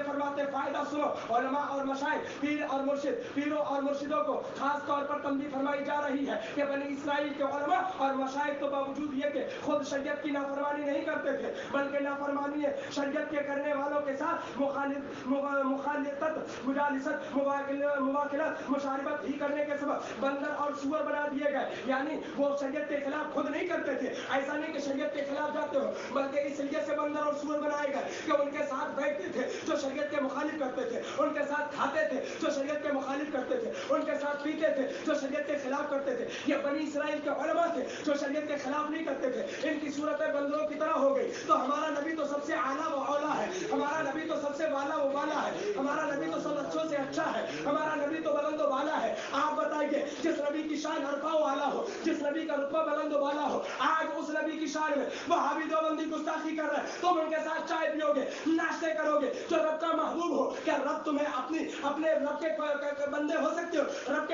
फरमाते फायदा सुनो, उलमा और मशाइख, पीरों और मुर्शिदों को खास तौर पर तंबीह फरमाई जा रही है कि बनी इस्राइल के उलमा और मशाइख तो बावजूद ये कि खुद शरीयत की नाफरमानी नहीं करते थे, बल्कि नाफरमानी शरीयत के करने वालों के साथ मुखालितत, मुजालिसत, मुवाकिलत, मुशारिबत ही करने के सबब बंदर और सूअर बना दिए गए। यानी वो शरीयत के खिलाफ खुद नहीं करते थे, ऐसा नहीं कि शरीयत के खिलाफ जाते हो, बल्कि इसलिए से बंदर और सूअर बनाए गए कि उनके साथ बैठते थे जो शरीयत के मुखालिफ करते थे, उनके साथ खाते थे जो शरीयत के मुखालिफ करते थे, उनके साथ पीते थे जो शरीयत के खिलाफ करते थे। ये बनी इस्राइल के उलमा थे जो शरीयत के खिलाफ नहीं करते थे। इनकी सूरतें बंदरों की तरह हो गई। तो हमारा नबी तो सबसे आला व औला है, हमारा नबी तो सबसे वाला व वाला है, हमारा नबी तो सब अच्छों से अच्छा है, हमारा नबी तो बुलंद वाला है। आप बताइए, जिस नबी की शान अरफा वाला हो, जिस नबी का रुतबा बुलंद वाला हो, आज उस नबी की शान में वहाबी देवबंदी गुस्ताखी कर रहे हैं, तुम उनके साथ चाय पियोगे, नाश्ते करोगे। जो रब का महबूब हो, क्या रब तुम्हें अपने रब के बंदे हो सकते हो? रब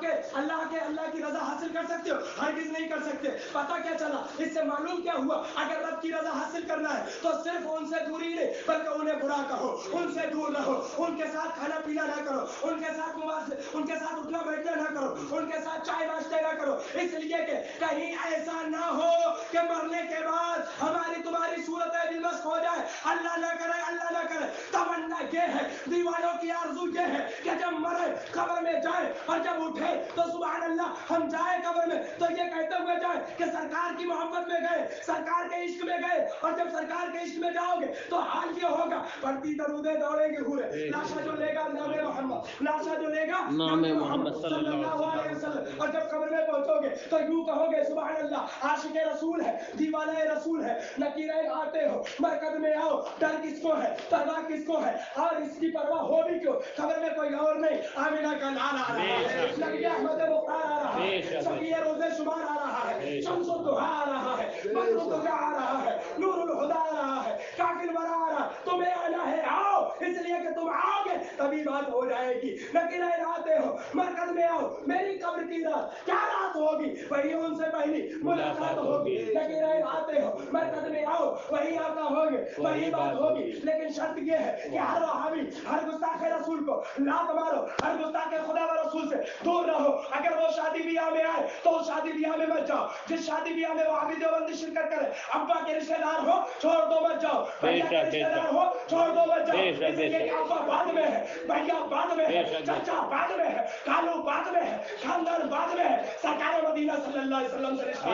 के अल्लाह की रजा हासिल कर सकते हो? हरगिज नहीं कर सकते। पता क्या चला? इससे मालूम क्या हुआ? अगर रब की रजा हासिल करना है तो सिर्फ उनसे दूरी नहीं, बल्कि उन्हें बुरा कहो, उनसे दूर रहो, उनके साथ खाना पीना ना करो, उनके साथ उठना बैठना ना करो, उनके साथ चाय नाश्ते ना करो, इसलिए कि कहीं ऐसा ना हो कि मरने के बाद हमारी तुम्हारी सूरतें विवश हो जाए। अल्लाह ना करे, अल्लाह ना करे। तमन्ना ये है, दीवानों की आरज़ू ये है कि जब मरे कब्र में जाए और जब उठे तो सुभान अल्लाह, हम जाए कब्र में तो ये कहते हुए जाए कि सरकार की मोहब्बत में गए, सरकार के इश्क में गए। और जब सरकार के इश्क में जाओगे तो हाल ये होगा, बढ़ती दरूदे दौड़ेंगे हुए, लाशा जो लेगा नामे मोहम्मद, लाशा जो लेगा नामे मोहम्मद सल्लल्लाहु अलैहि वसल्लम। और जब कब्र में पहुंचोगे तो यूं कहोगे सुभान अल्लाह, आशिक़े रसूल है, दीवाने रसूल है, नकीरें आते हो, मरकज में आओ, डर किसको है, परवाह किसको है, और इसकी परवाह हो भी क्यों? खबर में कोई और नहीं, आमिना का लाल आ रहा है, नबी अहमद मुख्तार आ रहा है, सफिया रोज़े शुमार आ रहा है, शम्सुल दुहा आ रहा है, बद्रुल दुजा आ रहा है, नूरुल हुदा आ रहा है, काफिल वरा आ रहा है। तुम्हें आना है, आओ, इसलिए कि तुम आओगे तभी बात हो जाएगी। नकीरें आते हो, मरकज में आओ, मेरी कब्र की रात क्या रात होगी, वही उनसे पहली मुलाकात होगी। नकीरें आते हो, मरकज में आओ, वही आका होंगे, वही बात होगी। लेकिन शर्त ये है कि हर वहाबी, हर गुस्ताखे रसूल को लात मारो, हर गुस्ताखे खुदा व रसूल से दूर रहो। अगर वो शादी ब्याह में आए तो शादी ब्याह में मत जाओ। जिस शादी ब्याह में वहाबी देवबंदी शिरकत करे, अब्बा के रिश्तेदार हो छोड़ दो मत जाओ, भैया के रिश्तेदार हो छोड़ दो मत जाओ, इसलिए कि अब्बा बाद में है, भैया बाद में है, चाचा बाद में है, कालू बाद में है, खानदान बाद में है, सरकार मदीना सल्लल्लाहु अलैहि वसल्लम से रिश्ता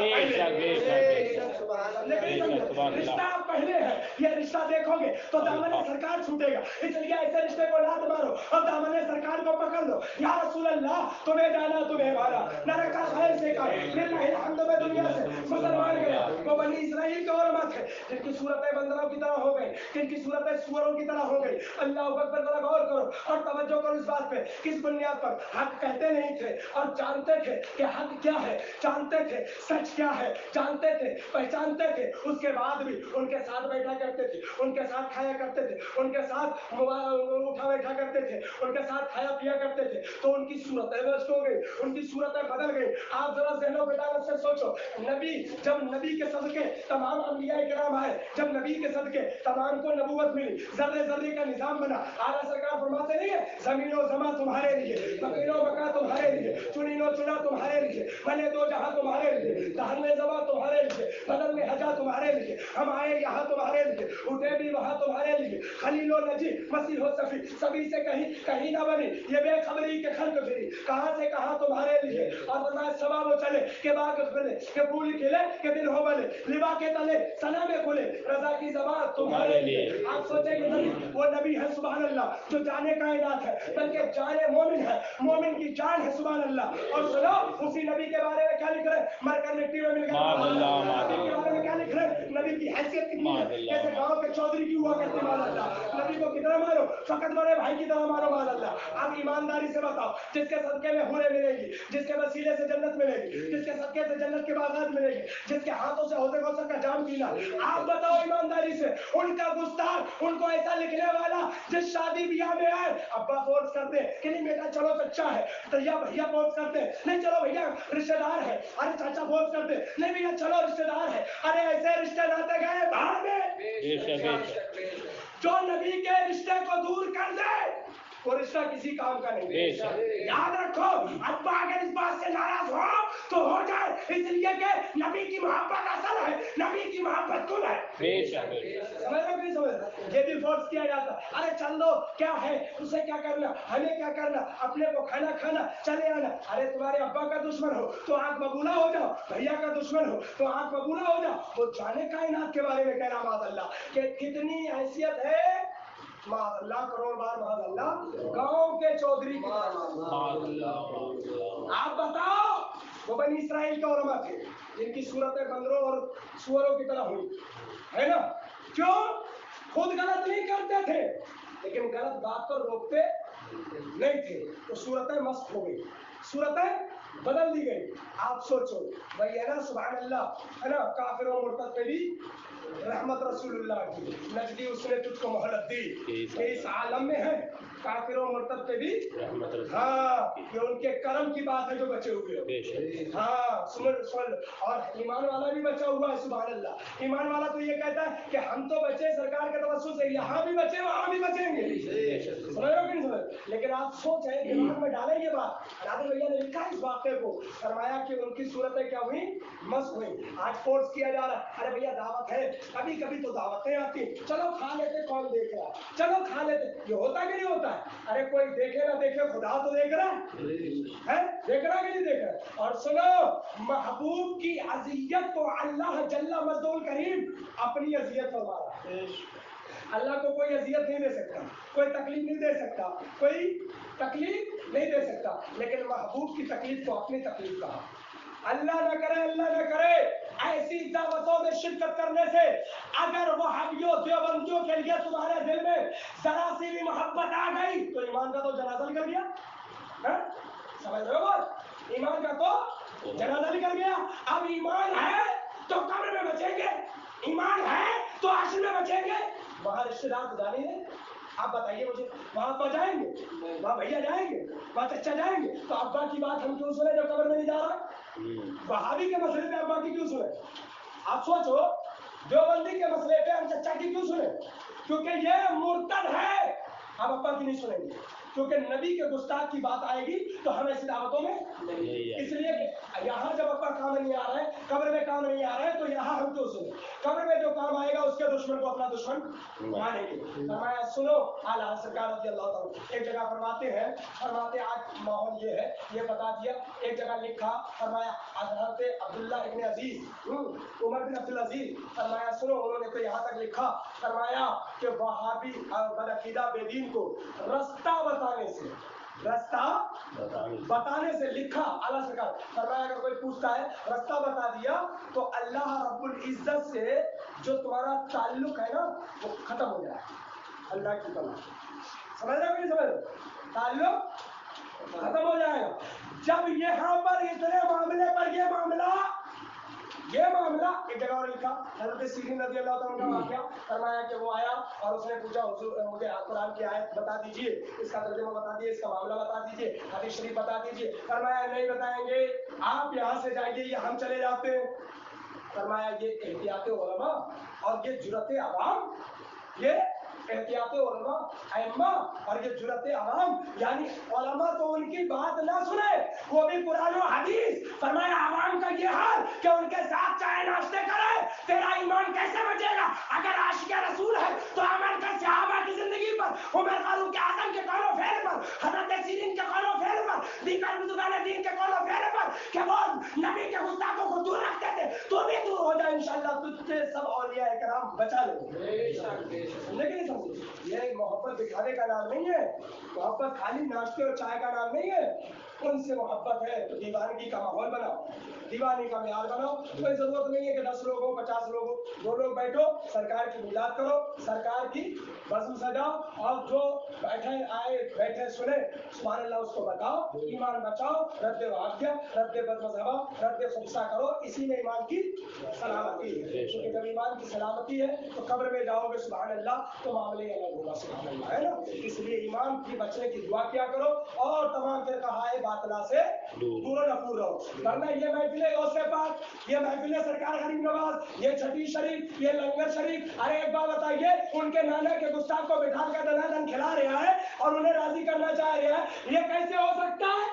रिश्ता पहले है। ये रिश्ता देखोगे तो दामन सरकार छूटेगा, इसलिए ऐसे रिश्ते को लात मारो और दामन सरकार को पकड़ लो। या रसूल अल्लाह, तुम्हें जाना तुम्हें मारा, नरक का खैर से का लिल्लाहिल हम्द में दुनिया से मुसलमान गया। वो बनी इस्राइल के उलमा थे जिनकी सूरतें बंदरों की तरह हो गई, जिनकी सूरतें सूअरों की तरह हो गई। अल्लाह अकबर, जरा गौर करो और तवज्जो करो इस बात पे, किस बुनियाद पर हक कहते नहीं थे और जानते थे कि हक क्या है, जानते थे सच क्या है, जानते थे, पहचानते थे, उसके बाद भी उनके साथ बैठा करते थे, उनके साथ खाया करते थे, उनके साथ उठा बैठा करते थे, उनके साथ खाया पिया करते थे। तो उनकी सूरतें नष्ट हो गई, उनकी सूरतें बदल गई। आप जरा ज़हनो बेदानत से सोचो, जब नबी के सदके तमाम अंबिया किराम आए, जब नबी के सदके तमाम को नबूवत मिली, जर्रे जर्रे का निजाम बना। आला सरकार फरमाते नहीं है, जमीनो जमा तुम्हारे लिए, मकीनो मका तुम्हारे लिए, चुनीनो चुना तुम्हारे लिए, भले दो जहां तुम्हारे लिए, दहने जमा तुम्हारे लिए, बदल में हजा तुम्हारे लिए, हम आए यहाँ तुम्हारे लिए, उठे भी वहां तुम्हारे लिए, खलीलो नजी मसीहो सफी, सभी से कहीं ना बनी, ये बेखबरी के खल्क फिरी, कहां से कहां तुम्हारे लिए। और फरमाया सवा वो चले के बाग खुले, के फूल खिले, के दिल हो बले, लिबा के तले सना में खुले, रजा की ज़बान तुम्हारे लिए। आप सोचेंगे नबी, वो नबी है सुभान अल्लाह जो जाने कायनात है, बल्कि जाने मोमिन है, मोमिन की जान है सुभान अल्लाह। और सुनो, उसी नबी के बारे में क्या लिख रहे, मरकर मिट्टी में मिल गया, नबी के बारे में क्या लिख रहे, नबी की हैसियत कितनी है, जैसे गांव के चौधरी की हुआ करते मान अल्लाह। नबी को कितना मारो, फकत बड़े भाई की तरह मारो मान अल्लाह। आप ईमानदारी से बताओ, जिसके सदके में हुरे मिलेगी, जिसके वसीले से जन्नत मिलेगी, जिसके सदके से जन्नत के बागात मिलेगी, जिसके हाथों से हौज़े कौसर का जाम पीना, आप बताओ ईमानदारी से, उनका गुस्ताख, उनको ऐसा लिखने वाला जिस शादी ब्याह में आए, अब्बा फोर्स करते कि नहीं बेटा चलो सच्चा है, भैया भैया फोर्स करते नहीं चलो भैया रिश्तेदार है, अरे चाचा फोर्स करते नहीं भैया चलो रिश्तेदार है, अरे ऐसे रिश्ते नाते गए बाहर में। جو نبی کے رشتے کو دور کر دے وہ رشتہ کسی کام کا نہیں. یاد رکھو ابا اگر اس بات سے ناراض ہو تو ہو جائے، اس لیے کہ نبی کی محبت اصل ہے، نبی کی محبت کل ہے. سمجھ رہے نہیں سمجھ؟ یہ بھی فورس کیا جاتا، ارے چل دو کیا ہے، اسے کیا کرنا، ہمیں کیا کرنا، اپنے کو کھانا کھانا چلے آنا. ارے تمہارے ابا کا دشمن ہو تو آنکھ ببولا ہو جاؤ، بھیا کا دشمن ہو تو آنکھ ببولا ہو جاؤ. وہ جانے کائنات کے بارے میں کہنا معاذ اللہ کہ کتنی حیثیت ہے، معاذ اللہ کروڑ بار معاذ اللہ، گاؤں کے چودھری کی آپ بتاؤ. وہ بنی اسرائیل کے علماء تھے جن کی صورتیں بندروں اور سوروں کی طرح ہوئی ہے نا. کیوں؟ خود غلط نہیں کرتے تھے لیکن غلط بات کو روکتے نہیں تھے، تو صورتیں مسخ ہو گئی، صورتیں بدل دی گئی. آپ سوچو بھائی ہے نا، سبحان اللہ ہے نا، کافر و مرتد پہ بھی رحمت رسول اللہ کی نجدی اس نے تجھ کو مہلت دی کہ اس عالم میں ہے، کافر و مرتد پہ بھی ہاں یہ ان کے کرم کی بات ہے جو بچے ہوئے ہو. ہاں سمجھ، اور ایمان والا بھی بچا ہوا ہے. سبحان اللہ. ایمان والا تو یہ کہتا ہے کہ ہم تو بچے سرکار کے توسط سے، یہاں بھی بچے وہاں بھی بچیں گے. سمجھ رہے ہو کہ نہیں سمجھ؟ لیکن آپ سوچیں دماغ میں ڈالیں یہ بات. نادر بھیا نے لکھا اس واقعے کو، فرمایا کہ ان کی صورتیں کیا ہوئی، مسخ ہوئی. آج فورس کیا جا رہا ہے، ارے بھیا دعوت ہے، کبھی کبھی تو دعوتیں آتی، چلو کھا لیتے، کون دیکھ رہا، چلو کھا لیتے. یہ ہوتا کہ نہیں ہوتا ہے؟ ارے کوئی دیکھے نہ دیکھے خدا تو دیکھ رہا ہے، دیکھ رہا کہ نہیں دیکھ رہا. اور سنو، محبوب کی اذیت کو اللہ جل مجدہ الکریم اپنی اذیت فرما رہا ہے. اللہ کو کوئی اذیت نہیں دے سکتا، کوئی تکلیف نہیں دے سکتا، کوئی تکلیف نہیں دے سکتا، لیکن محبوب کی تکلیف کو اپنی تکلیف کہا. اللہ نہ کرے، اللہ نہ کرے ایسی دعوتوں میں شرکت کرنے سے اگر وہابیوں دیوبندیوں کے لیے تمہارے دل میں ذرا سی بھی محبت آ گئی تو ایمان کا تو جنازہ نکل گیا. سمجھ رہے ہو بات؟ ایمان کا تو جنازہ نکل گیا. اب ایمان ہے تو قبر میں بچیں گے، ایمان ہے تو حشر میں بچیں گے. وہاں رشتے دار جانے ہیں، آپ بتائیے مجھے، وہاں ابا جائیں گے، وہاں بھیا جائیں گے، وہاں چچا جائیں گے، تو ابا کی بات ہم کیوں سنیں جو قبر میں نہیں جا رہا؟ وہابی کے مسئلے پہ ابا کی کیوں سنیں؟ آپ سوچو دیوبندی کے مسئلے پہ ہم چچا کی کیوں سنیں؟ کیونکہ یہ مرتد ہے. ہم ابا کی نہیں سنیں گے کیونکہ نبی کے گستاخ کی بات آئے گی تو ہم ایسی دعوتوں میں، اس لیے کہ یہاں جب ابا کام نہیں آ رہا ہے، قبر میں کام نہیں آ رہا ہے، تو یہاں ہم کیوں سنیں؟ قبر میں جو کام آئے گا اس کے دشمن کو اپنا دشمن مانیں گے. فرمایا سنو، اعلیٰ سرکار رضی اللہ تعالیٰ ایک جگہ فرماتے ہیں، فرماتے آج ماحول یہ ہے، یہ بتا دیا. ایک جگہ لکھا، فرمایا حضرت عبداللہ ابن عزیز، عمر بن عبدالعزیز، فرمایا سنو، انہوں نے تو یہاں تک لکھا، فرمایا کہ وہابی اور بدعقیدہ بے دین کو رستہ بتانے سے لکھا. اعلیٰ سرکار فرمایا اگر کوئی پوچھتا ہے رستہ بتا دیا تو اللہ رب العزت سے جو تمہارا تعلق ہے نا وہ ختم ہو جائے. اللہ کی طرف سمجھ رہے ہو نہیں سمجھ رہے؟ تعلق ختم ہو جائے گا. جب یہاں پر اتنے معاملے پر یہ معاملہ ایک جگہ اور لکھا، حضرت سیرین رضی اللہ تعالیٰ کا واقعہ، فرمایا کہ وہ آیا اور اس نے پوچھا حضور مجھے قرآن کی آیت بتا دیجیے، اس کا ترجمہ بتا دیجیے، اس کا معاملہ بتا دیجیے، حدیث شریف بتا دیجیے. فرمایا نہیں بتائیں گے، آپ یہاں سے جائیے یا ہم چلے جاتے ہیں. فرمایا یہ احتیاط علماء اور یہ جرأت عوام، یہ احتیاط علماء ائمہ اور یہ جرأت عوام، یعنی علماء تو ان کی بات نہ سنے، وہ بھی قرآن و حدیث. فرمایا عوام کا یہ حال کہ ان کے ساتھ چائے ناشتے کرے، تیرا ایمان کیسے بچے گا؟ اگر عاشق رسول ہے تو عمل کر صحابہ کی زندگی پر، عمر فاروق اعظم کے قول و فعل پر، حضرت سیرین کے قول و فعل پر، دیگر بزرگان دین کے قول و فعل پر کہ وہ نبی کے گستاخوں کو دور رکھتے تھے، تو بھی دور ہو جائے انشاءاللہ، تجھ سے سب اولیاء کرام بچا لیں گے. لیکن یہ محبت دکھانے کا نام نہیں ہے، محبت خالی ناشتے اور چائے کا نام نہیں ہے. ان سے محبت ہے تو دیوانگی کا ماحول بناؤ، دیوانی کا معیار بناؤ. کوئی ضرورت نہیں ہے کہ 10 لوگ ہو، 50 لوگ ہو، 2 لوگ بیٹھو، سرکار کی میلاد کرو، سرکار کی بزم سجاؤ، اور جو بیٹھے سنے سبحان اللہ اس کو بتاؤ، ایمان بچاؤ، رد وحابیہ، رد بد مذہبہ، رد خبثہ کرو. اسی میں ایمان کی سلامتی ہے. जब ईमान की सलामती है तो कब्र में जाओगे सुभान अल्लाह तो मामले अलग होगा सुभान अल्लाह, है ना। इसलिए ईमान की बचने की दुआ किया करो और तमाम फिरकाए बातिला से दूर नफूर रहो। वरना ये महफिले गौसे पाक, ये महफिले सरकार गरीब नवाज, ये छठी शरीफ, ये लंगर शरीफ, अरे एक बात बताइए, उनके नाना के गुस्ताख को बिठा कर दनादन खिला रहा है और उन्हें राजी करना चाह रहा है, ये कैसे हो सकता है?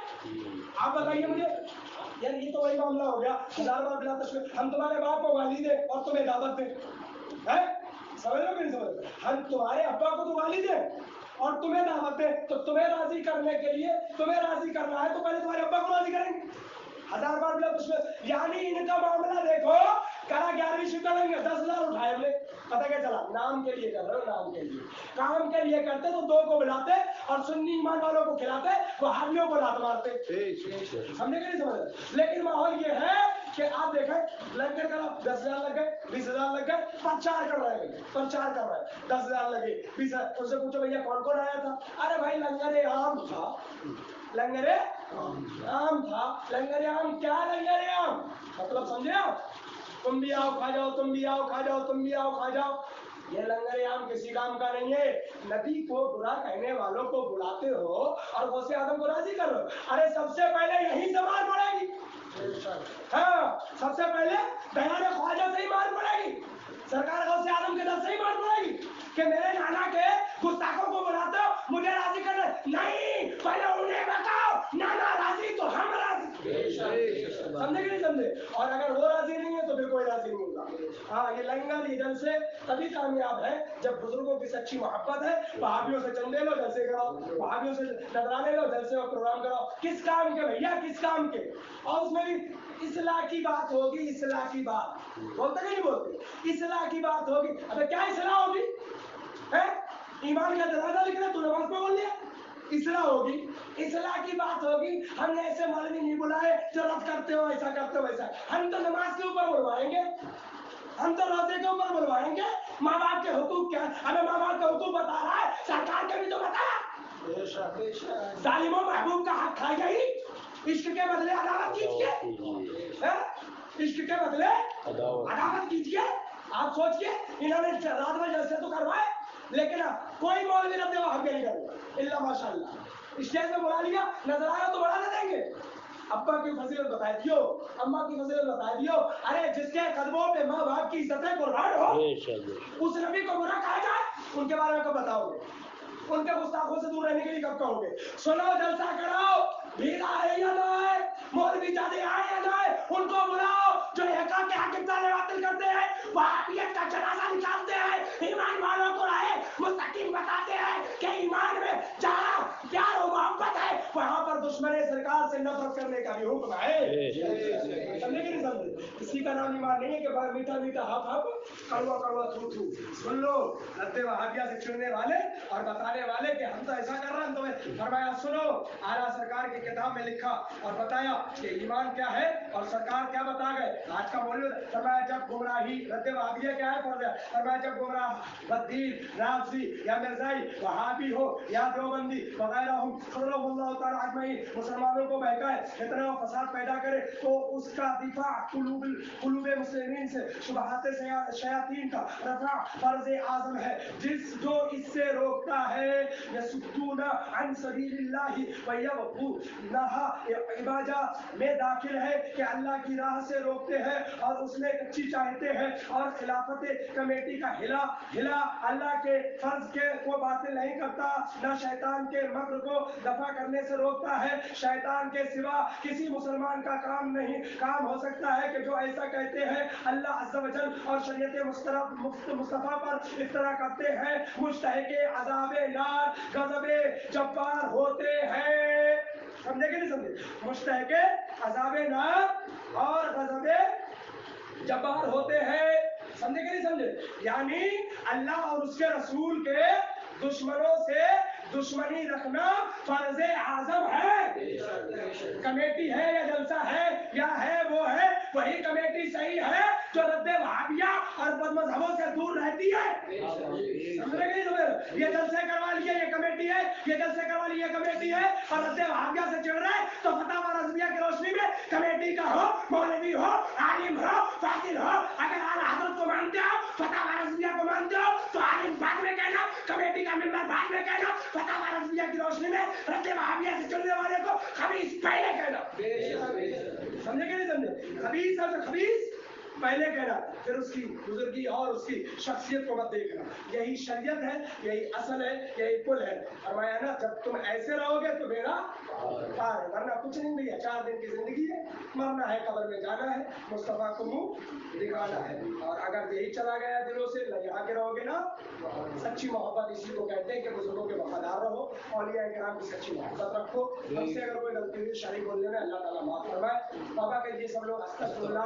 आप बताइए मुझे। यार ये तो वही मामला हो गया, 1000 बार बिला तशबीह, हम तुम्हारे बाप को गाली दे और तुम्हें दावत दे, हैं? समझ लो कि नहीं समझ? हम तुम्हारे अब्बा को तो गाली दे और तुम्हें दावत दे, तो तुम्हें राजी करने के लिए, तुम्हें राजी करना है तो पहले तुम्हारे अब्बा को राजी करेंगे। 1000 बार बिला तशबीह, यानी इनका मामला देखो, करा 11वीं शिफ्ट लेंगे, 10,000 उठाए हमने, पता क्या चला? नाम के लिए कर रहे हो, नाम के लिए, काम के लिए करते तो 2 को बुलाते और सुन्नी ईमान वालों को खिलाते, वहाबियों को लात मारते। समझे कि नहीं समझ? लेकिन माहौल ये है कि आप देखें, लंगर करा 10,000 लग गए, 20,000 लग गए, प्रचार कर रहे हैं, प्रचार कर रहे हैं, 10,000 लगे, 20,000, उससे पूछो भैया कौन कौन आया था? अरे भाई लंगर आम था, लंगर आम था, लंगर आम क्या लंगर आम मतलब समझे आप? तुम भी आओ खा जाओ, तुम भी आओ खा जाओ, तुम भी आओ खा जाओ, ये लंगर आम किसी काम का नहीं है। नबी को बुरा कहने वालों को बुलाते हो और गौसे आदम को राजी करो, अरे सबसे पहले यही से मार पड़ेगी। हाँ, सबसे पहले दयाने ख्वाजा से ही मार पड़ेगी, सरकार गौसे आदम के दर से ही मार पड़ेगी कि मेरे नाना के गुस्ताखों को बुलाते हो, मुझे राजी करना नहीं, पहले उन्हें बताओ, नाना राजी तो हम राजी। समझे कि नहीं समझे? और अगर वो राजी नहीं है तो फिर कोई राजी नहीं होगा। हाँ, ये लंगर इधर से तभी कामयाब है जब बुजुर्गों की सच्ची मोहब्बत है। वहाबियों से चंदे लो, जलसे कराओ, वहाबियों से नजराने लो, जलसे और प्रोग्राम कराओ, किस काम के भैया, किस काम के? और उसमें भी इस्लाह की बात होगी, इस्लाह की बात बोलते नहीं बोलते, इस्लाह की बात होगी। अबे क्या इस्लाह होगी? है ईमान का दरवाजा लिख रहा, तू नमाज में बोल लिया, इस्लाह होगी, इस्लाह की बात होगी। हमने ऐसे मौलवी नहीं बुलाए जो रद्द करते हो, ऐसा करते हो वैसा, हम तो नमाज के ऊपर बुलवाएंगे, हम तो रोजे के ऊपर बुलवाएंगे, माँ बाप के हुकूक क्या, हमें माँ बाप का हुकूक बता रहा है, सरकार के भी तो बता, जालिमों महबूब का हक खाएगा ही, इश्क के बदले अदावत कीजिए, इश्क के बदले अदावत कीजिए। आप सोचिए, इन्होंने रात में जलसे तो करवाए, लेकिन कोई मौलवी रद्द वहां नहीं करेगा इल्ला माशाअल्लाह। स्टेज में बुला लिया, नजर आया तो बढ़ा देंगे, अब्बा की फजीलत बता दियो, अम्मा की फजीलत बता दियो। अरे जिसके कदमों पे माँ बाप की इज्जतें कुर्बान हो, उस नबी को बुरा कहा जाए, उनके बारे में कब बताओगे? उनके गुस्ताखों से दूर रहने के लिए कब कहोगे? सुनो, जलसा कराओ, भीड़ आए या ना आए, मौलवी जादे आए या ना आए, उनको बुलाओ जो हका के हक ताले बातिल करते हैं, वहाबियत का जनाजा निकालते हैं, ईमान वालों को राहे मुस्तकीम बताते हैं कि ईमान में जहाँ प्यार और मोहब्बत है वहां पर दुश्मन सरकार से नफरत करने का भी हुक्म है। समझे कि नहीं समझे? किसी का नाम ईमान नहीं है कि मीठा मीठा हाफ हाफ, कड़वा कड़वा थू थू। सुन लो, रद्दे वहाबिया से चिढ़ने वाले और बताने वाले कि हम तो ऐसा कर रहे हैं, तुम्हें फरमाया सुनो, आला सरकार की किताब में लिखा और बताया कि ईमान क्या है और सरकार क्या बता गए। आज का मौलवी फरमाया जब गुमराही, रद्दे वहाबिया क्या है पढ़ रहा, फरमाया जब गुमराह बदीन, राफजी या मिर्जाई, वहाबी हो या देवबंदी वगैरह हो, मुसलमानों को बहकाए, इतना फसाद पैदा करे तो उसका दिफा कुलूबे मुस्लिमीन से, शुबहाते शयातीन का रफा फर्ज आज़म है। जो इससे रोकता है यसुद्दूना अन सबीलिल्लाहि व यबगूनहा इबाजा में दाखिल है कि अल्लाह की राह से रोकते हैं और उसमें कच्ची चाहते हैं, और खिलाफत कमेटी का हिला अल्लाह के फर्ज के को बातिल नहीं करता, न शैतान के मक्र को दफा करने से रोकता है। शैतान के सिवा किसी मुसलमान का काम हो सकता है कि जो ऐसा कहते हैं अल्लाह अज़्ज़ा वजल और शरीयत मुस्तफा पर इफ्तरा करते हैं, मुस्तहिक़े अज़ाबे नार गज़बे जब्बार होते हैं। समझे कि नहीं समझे? मुस्तहिक़े अज़ाबे नार और गज़बे जब्बार होते हैं। समझे कि नहीं समझे? यानी अल्लाह और उसके रसूल के दुश्मनों से दुश्मनी रखना फर्ज आजम है। कमेटी है या जलसा है या है वो है, वही कमेटी सही है जो रद्दे वहाबिया और बदमज़हबों से दूर रहती है। समझ रहे कि नहीं? ये जलसे करवा लिए ये कमेटी है, ये जलसे करवा लिए कमेटी है, और रद्दे वहाबिया से चिढ़ रहे तो फतवा रज़विया की रोशनी में कमेटी का हो, मौलवी हो, आलिम हो, फाजिल हो, अगर आला हज़रत को मानते फतवा रज़विया को मानते हो तो आलिम बाद में कहना, कमेटी का मेंबर बाद में कहना, फतवा रज़विया की रोशनी में रद्द वहाबिया से चलने वाले को खबीस पहले कहना। समझे कि नहीं समझे? खबीस है तो खबीस पहले कहना, फिर उसकी बुजुर्गी और उसकी शख्सियत को मत देखना। यही शरीयत है, यही असल है, यही कुल है। फरमाया ना, जब तुम ऐसे रहोगे तो मेरा पार है, वरना कुछ नहीं भैया। 4 दिन की जिंदगी है, मरना है, कब्र में जाना है, मुस्तफा को मुंह दिखाना है। और अगर यही चला गया दिलों से, यहाँ के रहोगे ना, सच्ची मोहब्बत इसी को कहते हैं कि बुजुर्गों के वफादार रहो, औलिया किराम की सच्ची मोहब्बत रखो। हमसे अगर कोई गलती हुई शरीक बोलने में, अल्लाह ताला माफ फरमाए। बाबा कहिए सब लोग अस्तगफिरुल्लाह।